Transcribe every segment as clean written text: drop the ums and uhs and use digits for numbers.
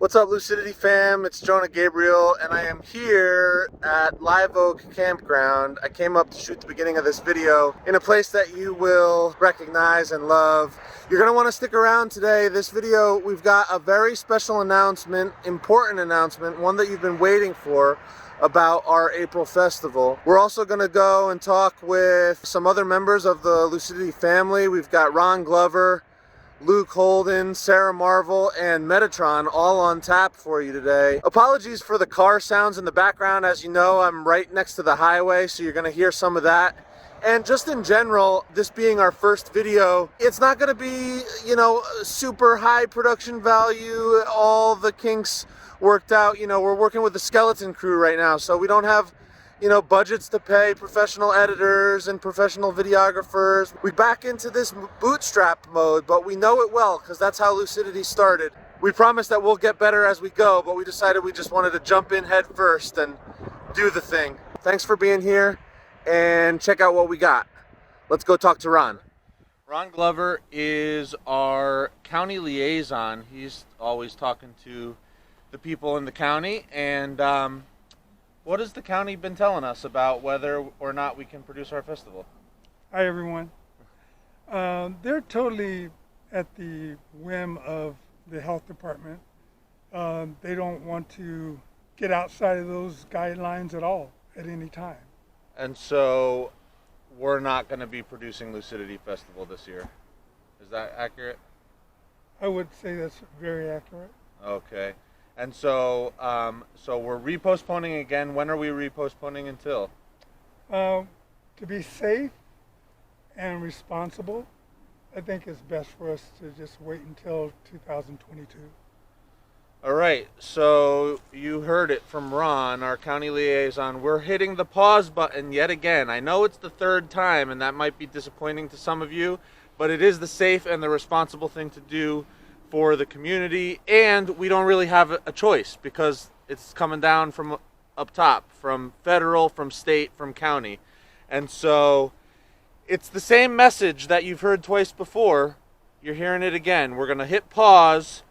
What's up, Lucidity fam? It's Jonah Gabriel, and I am here at Live Oak Campground. I came up to shoot the beginning of this video in a place that you will recognize and love. You're going to want to stick around today. This video, we've got a very special announcement, important announcement, one that you've been waiting for, about our April festival. We're also going to go and talk with some other members of the Lucidity family. We've got Ron Glover, Luke Holden, Sarah Marvel, and Metatron all on tap for you today. Apologies for the car sounds in the background. As you know, I'm right next to the highway, so you're going to hear some of that. And just in general, this being our first video, it's not going to be, super high production value, all the kinks worked out. We're working with the skeleton crew right now, so we don't have budgets to pay professional editors and professional videographers. We back into this bootstrap mode, but we know it well because that's how Lucidity started. We promise that we'll get better as we go, but we decided we just wanted to jump in head first and do the thing. Thanks for being here, and check out what we got. Let's go talk to Ron. Ron Glover is our county liaison. He's always talking to the people in the county, and what has the county been telling us about whether or not we can produce our festival? Hi, everyone. They're totally at the whim of the health department. They don't want to get outside of those guidelines at all at any time. And so we're not going to be producing Lucidity Festival this year. Is that accurate? I would say that's very accurate. Okay. And so we're repostponing again. When are we repostponing until? To be safe and responsible, I think it's best for us to just wait until 2022. All right. So you heard it from Ron, our county liaison. We're hitting the pause button yet again. I know it's the third time, and that might be disappointing to some of you, but it is the safe and the responsible thing to do for the community, and we don't really have a choice because it's coming down from up top, from federal, from state, from county. And so it's the same message that you've heard twice before. You're hearing it again. We're going to hit pause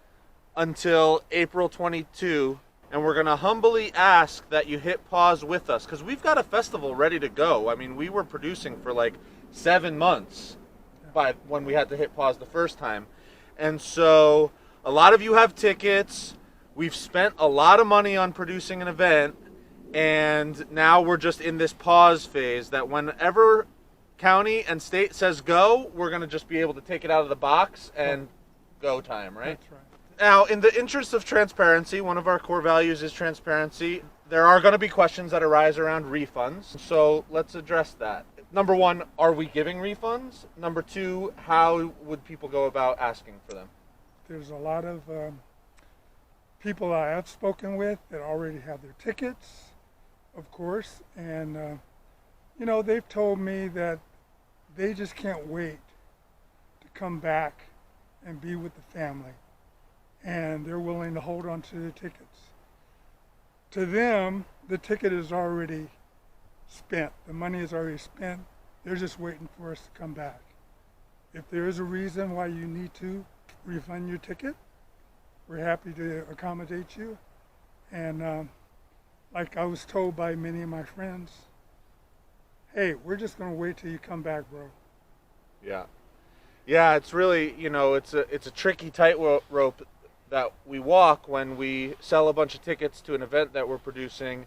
until April 22, and we're going to humbly ask that you hit pause with us because we've got a festival ready to go. I mean, we were producing for like 7 months by when we had to hit pause the first time. And so a lot of you have tickets. We've spent a lot of money on producing an event, and now we're just in this pause phase that whenever county and state says go, we're going to just be able to take it out of the box and go time, right? That's right. Now, in the interest of transparency, one of our core values is transparency. There are going to be questions that arise around refunds, so let's address that. Number one, are we giving refunds? Number two, how would people go about asking for them? There's a lot of people I have spoken with that already have their tickets, of course, and they've told me that they just can't wait to come back and be with the family, and they're willing to hold on to their tickets. To them, the ticket is already spent. The money is already spent. They're just waiting for us to come back. If there is a reason why you need to refund your ticket, we're happy to accommodate you. And like I was told by many of my friends, hey, we're just going to wait till you come back, bro. Yeah, it's really, it's a tricky tightrope that we walk when we sell a bunch of tickets to an event that we're producing,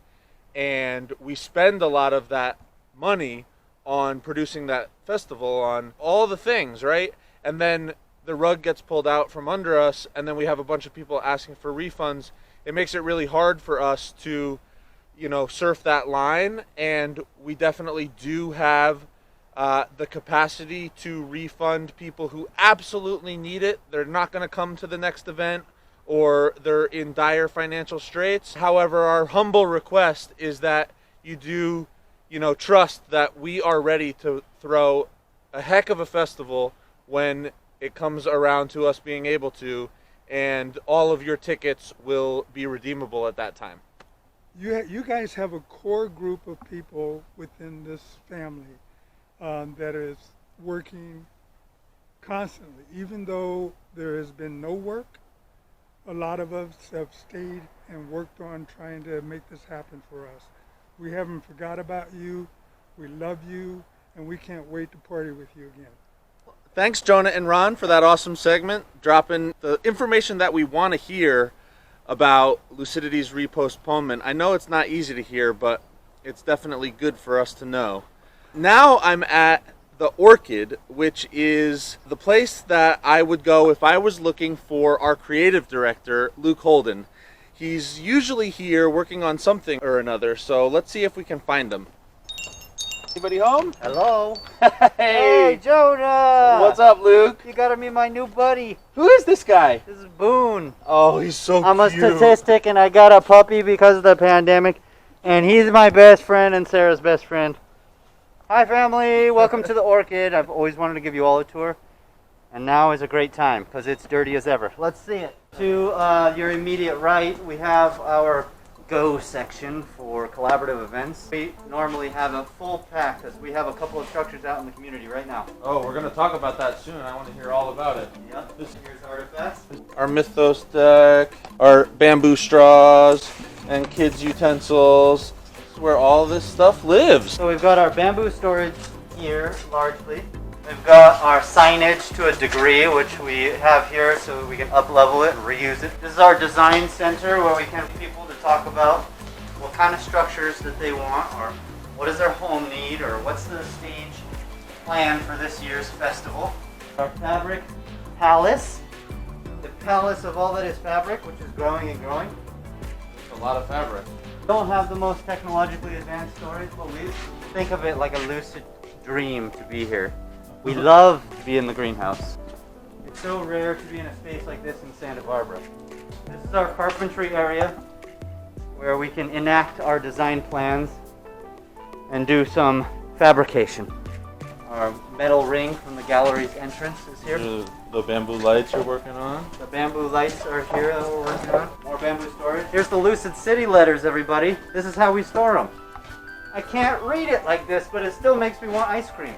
and we spend a lot of that money on producing that festival, on all the things, right? And then the rug gets pulled out from under us, and then we have a bunch of people asking for refunds. It makes it really hard for us to, surf that line, and we definitely do have the capacity to refund people who absolutely need it. They're not going to come to the next event, or they're in dire financial straits. However, our humble request is that you do, trust that we are ready to throw a heck of a festival when it comes around to us being able to, and all of your tickets will be redeemable at that time. You guys have a core group of people within this family that is working constantly. Even though there has been no work, a lot of us have stayed and worked on trying to make this happen for us. We haven't forgot about you. We love you, and we can't wait to party with you again. Thanks, Jonah and Ron, for that awesome segment, dropping the information that we want to hear about Lucidity's Repostponement. I know it's not easy to hear, but it's definitely good for us to know. Now I'm at the Orchid, which is the place that I would go if I was looking for our creative director, Luke Holden. He's usually here working on something or another, so let's see if we can find him. Anybody home? Hello. Hey, Jonah. what's up, Luke? You gotta meet my new buddy. Who is this guy? This is Boone. Oh, he's so cute. I'm a statistic and I got a puppy because of the pandemic. And he's my best friend and Sarah's best friend. Hi, family. Welcome to the Orchid. I've always wanted to give you all a tour. And now is a great time because it's dirty as ever. Let's see it. To your immediate right, we have our Go section for collaborative events. We normally have a full pack because we have a couple of structures out in the community right now. Oh, we're going to talk about that soon. I want to hear all about it. Yep. Here's artifacts. Our Mythos deck, our bamboo straws, and kids' utensils. This is where all this stuff lives. So we've got our bamboo storage here, largely. We've got our signage to a degree, which we have here so we can up-level it and reuse it. This is our design center where we can have people to talk about what kind of structures that they want, or what does their home need, or what's the stage plan for this year's festival. Our fabric palace, the palace of all that is fabric, which is growing and growing. It's a lot of fabric. Don't have the most technologically advanced storage, but we think of it like a lucid dream to be here. We love to be in the greenhouse. It's so rare to be in a space like this in Santa Barbara. This is our carpentry area where we can enact our design plans and do some fabrication. Our metal ring from the gallery's entrance is here. The bamboo lights you're working on? The bamboo lights are here that we're working on. More bamboo storage. Here's the Lucid City letters, everybody. This is how we store them. I can't read it like this, but it still makes me want ice cream.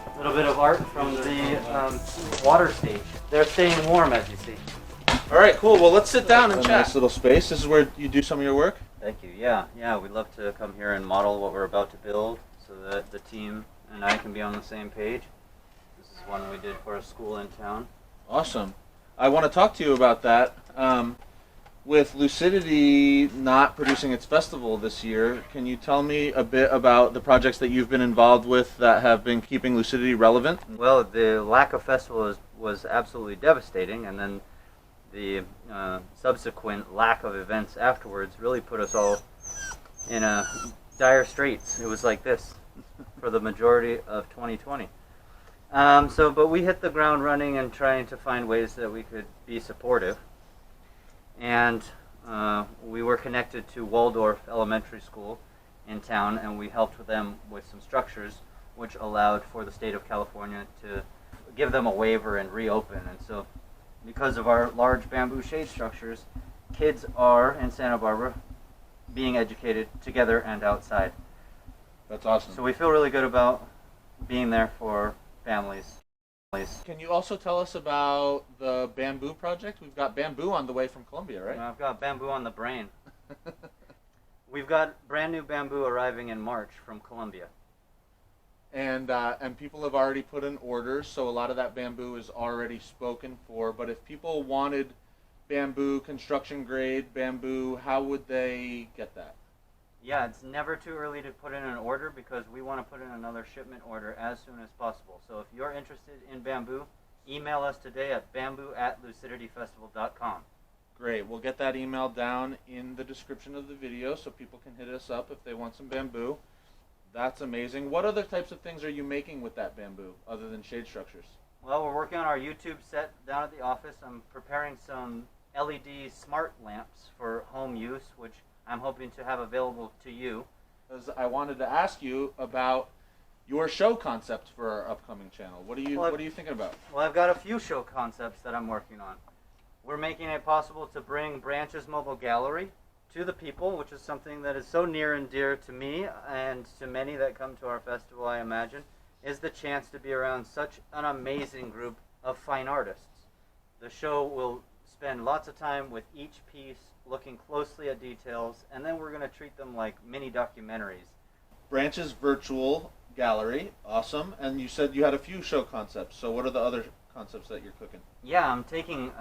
A little bit of art from the water stage. They're staying warm, as you see. All right, cool. Well, let's sit down and chat. Nice little space. This is where you do some of your work? Thank you. Yeah. We'd love to come here and model what we're about to build so that the team and I can be on the same page. This is one we did for a school in town. Awesome. I want to talk to you about that. With Lucidity not producing its festival this year, can you tell me a bit about the projects that you've been involved with that have been keeping Lucidity relevant? Well, the lack of festival was absolutely devastating, and then the subsequent lack of events afterwards really put us all in a dire straits. It was like this for the majority of 2020. But we hit the ground running and trying to find ways that we could be supportive. And we were connected to Waldorf Elementary School in town, and we helped them with some structures which allowed for the state of California to give them a waiver and reopen. And so because of our large bamboo shade structures, kids are in Santa Barbara being educated together and outside. That's awesome. So we feel really good about being there for families. Can you also tell us about the bamboo project? We've got bamboo on the way from Colombia, right? I've got bamboo on the brain. We've got brand new bamboo arriving in March from Colombia. And people have already put in orders, so a lot of that bamboo is already spoken for. But if people wanted bamboo, construction grade bamboo, how would they get that? Yeah, it's never too early to put in an order because we want to put in another shipment order as soon as possible. So if you're interested in bamboo, email us today at bamboo@lucidityfestival.com. Great. We'll get that email down in the description of the video so people can hit us up if they want some bamboo. That's amazing. What other types of things are you making with that bamboo other than shade structures? Well, we're working on our YouTube set down at the office. I'm preparing some LED smart lamps for home use, which I'm hoping to have available to you. Because I wanted to ask you about your show concept for our upcoming channel. What are you thinking about? Well, I've got a few show concepts that I'm working on. We're making it possible to bring Branch's Mobile Gallery to the people, which is something that is so near and dear to me and to many that come to our festival, I imagine, is the chance to be around such an amazing group of fine artists. The show will spend lots of time with each piece, looking closely at details, and then we're going to treat them like mini documentaries. Branch's virtual gallery, awesome. And you said you had a few show concepts. So what are the other concepts that you're cooking? Yeah, I'm taking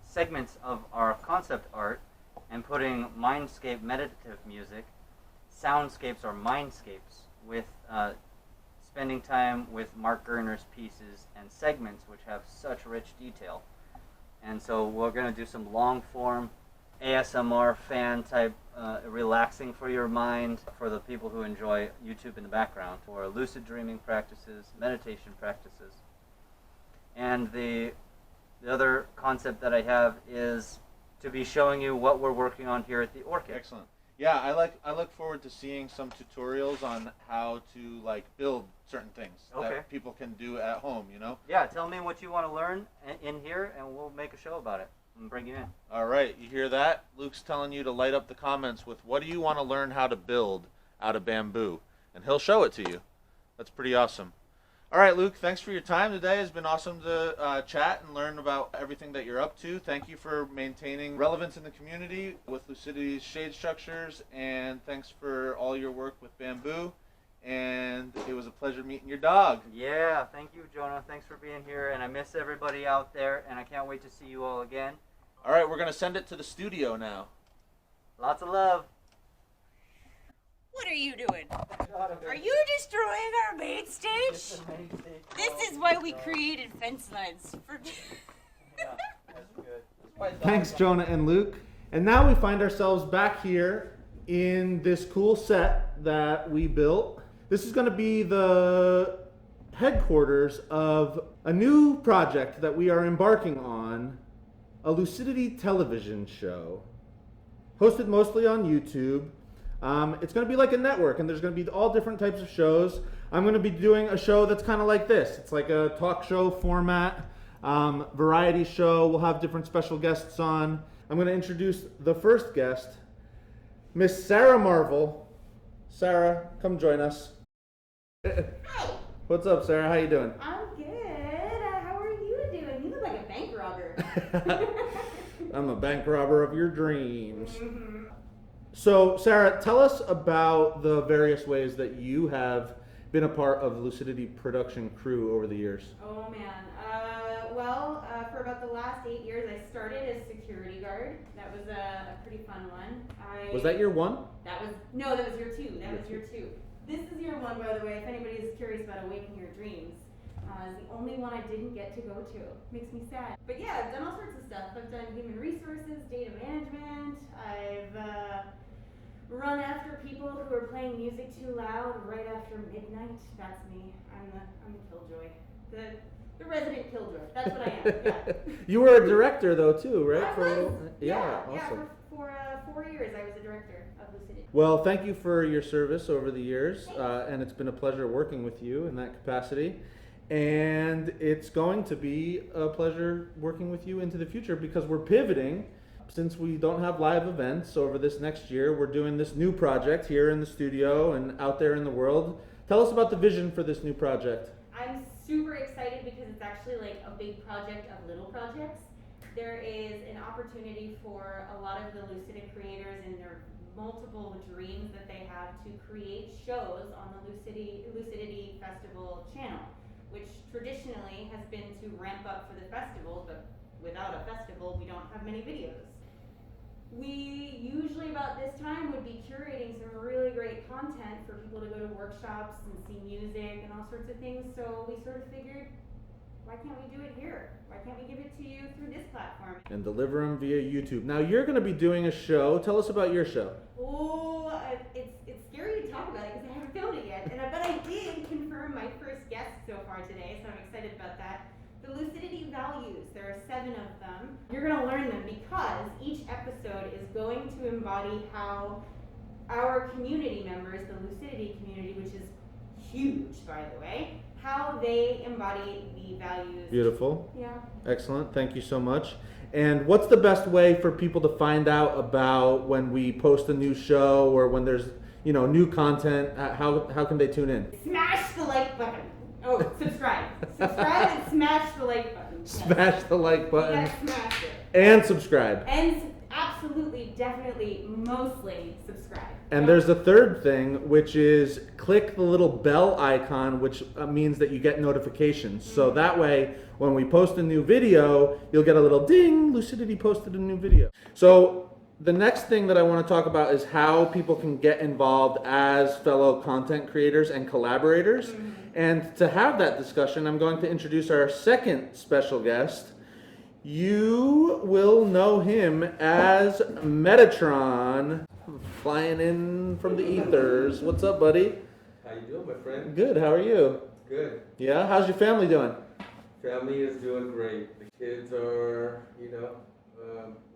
segments of our concept art and putting mindscape meditative music, soundscapes or mindscapes, with spending time with Mark Gerner's pieces and segments which have such rich detail. And so we're going to do some long form ASMR fan type relaxing for your mind, for the people who enjoy YouTube in the background, for lucid dreaming practices, meditation practices. And the other concept that I have is to be showing you what we're working on here at the Orchid. Excellent. Yeah, I look forward to seeing some tutorials on how to like build certain things that people can do at home, you know? Yeah, tell me what you want to learn in here and we'll make a show about it and bring you in. All right, you hear that? Luke's telling you to light up the comments with what do you want to learn how to build out of bamboo, and he'll show it to you. That's pretty awesome. All right, Luke, thanks for your time today. It's been awesome to chat and learn about everything that you're up to. Thank you for maintaining relevance in the community with Lucidity's shade structures, and thanks for all your work with bamboo. And it was a pleasure meeting your dog. Yeah, thank you, Jonah. Thanks for being here, and I miss everybody out there, and I can't wait to see you all again. All right, we're going to send it to the studio now. Lots of love. What are you doing? Are you destroying our main stage? This is why we created fence lines. Thanks, Jonah and Luke. And now we find ourselves back here in this cool set that we built. This is going to be the headquarters of a new project that we are embarking on, a Lucidity television show, hosted mostly on YouTube. It's going to be like a network, and there's going to be all different types of shows. I'm going to be doing a show that's kind of like this. It's like a talk show format, variety show. We'll have different special guests on. I'm going to introduce the first guest, Miss Sarah Marvel. Sarah, come join us. Hi. What's up, Sarah? How you doing? I'm good. How are you doing? You look like a bank robber. I'm a bank robber of your dreams. Mm-hmm. So, Sarah, tell us about the various ways that you have been a part of the Lucidity production crew over the years. Oh man, for about the last 8 years, I started as security guard. That was a pretty fun one. Was that year one? That was year two. That was year two. This is year one, by the way. If anybody is curious about awakening your dreams, is the only one I didn't get to go to. Makes me sad. But yeah, I've done all sorts of stuff. I've done human resources, data management. I've run after people who are playing music too loud right after midnight. That's me. I'm the killjoy. The resident killjoy. That's what I am. Yeah. You were a director though too, right? I was. Yeah, yeah. Awesome. For 4 years, I was a director of Lucidity. Well, thank you for your service over the years, and it's been a pleasure working with you in that capacity. And it's going to be a pleasure working with you into the future because we're pivoting. Since we don't have live events over this next year, we're doing this new project here in the studio and out there in the world. Tell us about the vision for this new project. I'm super excited because it's actually like a big project of little projects. There is an opportunity for a lot of the Lucid creators in their multiple dreams that they have to create shows on the Lucidity Festival channel, which traditionally has been to ramp up for the festival, but without a festival, we don't have many videos. We usually about this time would be curating some really great content for people to go to workshops and see music and all sorts of things, so we sort of figured, why can't we do it here? Why can't we give it to you through this platform? And deliver them via YouTube. Now you're going to be doing a show. Tell us about your show. Oh, it's scary to talk about it because I haven't filmed it yet, but I did confirm my first guest so far today, so I'm excited about that. The Lucidity values, there are 7 of them. You're going to learn them because each episode is going to embody how our community members, the Lucidity community, which is huge by the way, how they embody the values. Beautiful. Yeah. Excellent. Thank you so much. And what's the best way for people to find out about when we post a new show or when there's, new content? How can they tune in? Smash the like button. Oh, subscribe. Subscribe and smash the like button. Smash the like button. You gotta smash it. And subscribe. And absolutely, definitely, mostly subscribe. And there's a third thing, which is click the little bell icon, which means that you get notifications. So that way, when we post a new video, you'll get a little ding, Lucidity posted a new video. So the next thing that I want to talk about is how people can get involved as fellow content creators and collaborators. And to have that discussion, I'm going to introduce our second special guest. You will know him as Metatron, flying in from the ethers. What's up, buddy? How you doing, my friend? Good, how are you? Good. Yeah, how's your family doing? Family is doing great. The kids are,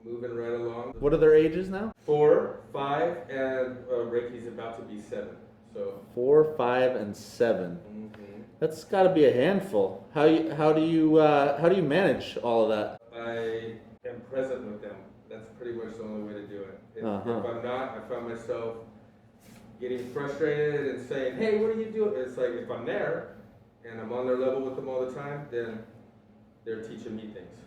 moving right along. What are their ages now? 4, 5, and Reiki's about to be 7. So. 4, 5, and 7. That's got to be a handful. How do you manage all of that? I am present with them. That's pretty much the only way to do it. If I'm not, I find myself getting frustrated and saying, "Hey, what are you doing?" It's like if I'm there and I'm on their level with them all the time, then they're teaching me things.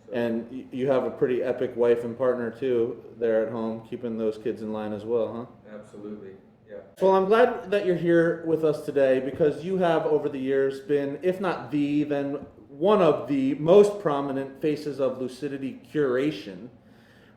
So. And you have a pretty epic wife and partner too there at home, keeping those kids in line as well, huh? Absolutely. Yeah. Well, I'm glad that you're here with us today because you have over the years been, if not the, then one of the most prominent faces of Lucidity curation,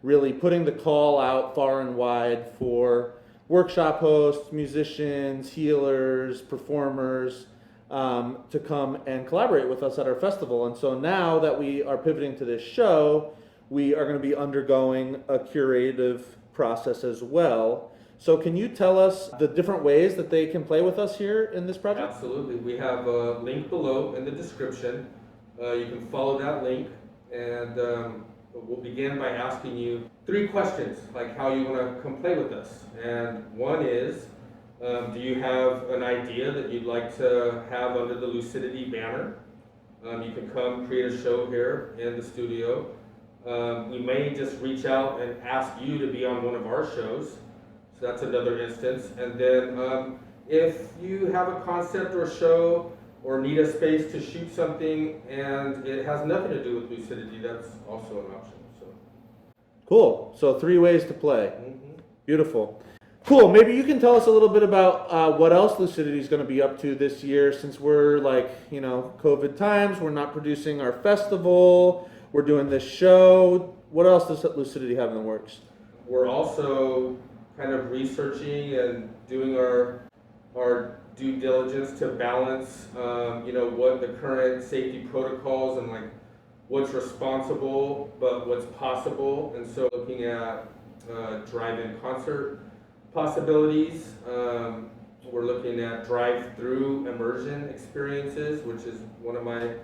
really putting the call out far and wide for workshop hosts, musicians, healers, performers to come and collaborate with us at our festival. And so now that we are pivoting to this show, we are going to be undergoing a curative process as well. So can you tell us the different ways that they can play with us here in this project? Absolutely. We have a link below in the description. You can follow that link, and we'll begin by asking you 3 questions, like how you want to come play with us. And one is, do you have an idea that you'd like to have under the Lucidity banner? You can come create a show here in the studio. We may just reach out and ask you to be on one of our shows. So that's another instance. And then if you have a concept or show or need a space to shoot something and it has nothing to do with Lucidity, that's also an option. So. Cool. So 3 ways to play. Beautiful. Cool. Maybe you can tell us a little bit about what else Lucidity is going to be up to this year, since we're COVID times. We're not producing our festival. We're doing this show. What else does Lucidity have in the works? We're also kind of researching and doing our due diligence to balance, what the current safety protocols and like what's responsible, but what's possible. And so looking at drive-in concert possibilities. We're looking at drive-through immersion experiences, which is one of my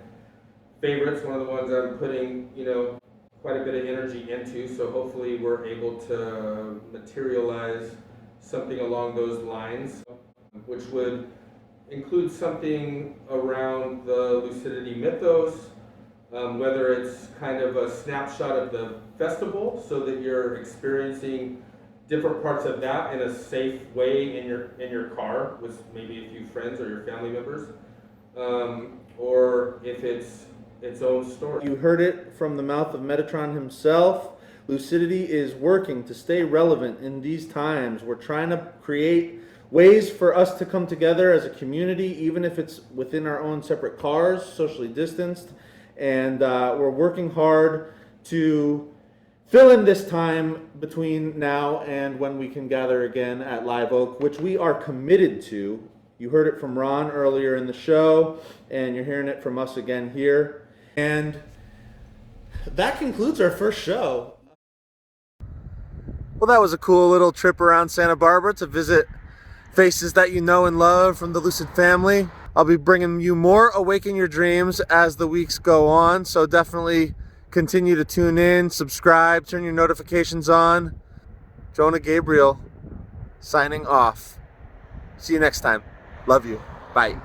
favorites, one of the ones I'm putting, quite a bit of energy into. So hopefully we're able to materialize something along those lines, which would include something around the Lucidity mythos, whether it's kind of a snapshot of the festival so that you're experiencing different parts of that in a safe way in your car with maybe a few friends or your family members, or if it's its own story. You heard it from the mouth of Metatron himself. Lucidity is working to stay relevant in these times. We're trying to create ways for us to come together as a community, even if it's within our own separate cars, socially distanced. And we're working hard to fill in this time between now and when we can gather again at Live Oak, which we are committed to. You heard it from Ron earlier in the show, and you're hearing it from us again here. And that concludes our first show. Well, that was a cool little trip around Santa Barbara to visit faces that you know and love from the Lucid family. I'll be bringing you more Awaken Your Dreams as the weeks go on, so definitely continue to tune in, subscribe, turn your notifications on. Jonah Gabriel, signing off. See you next time. Love you. Bye.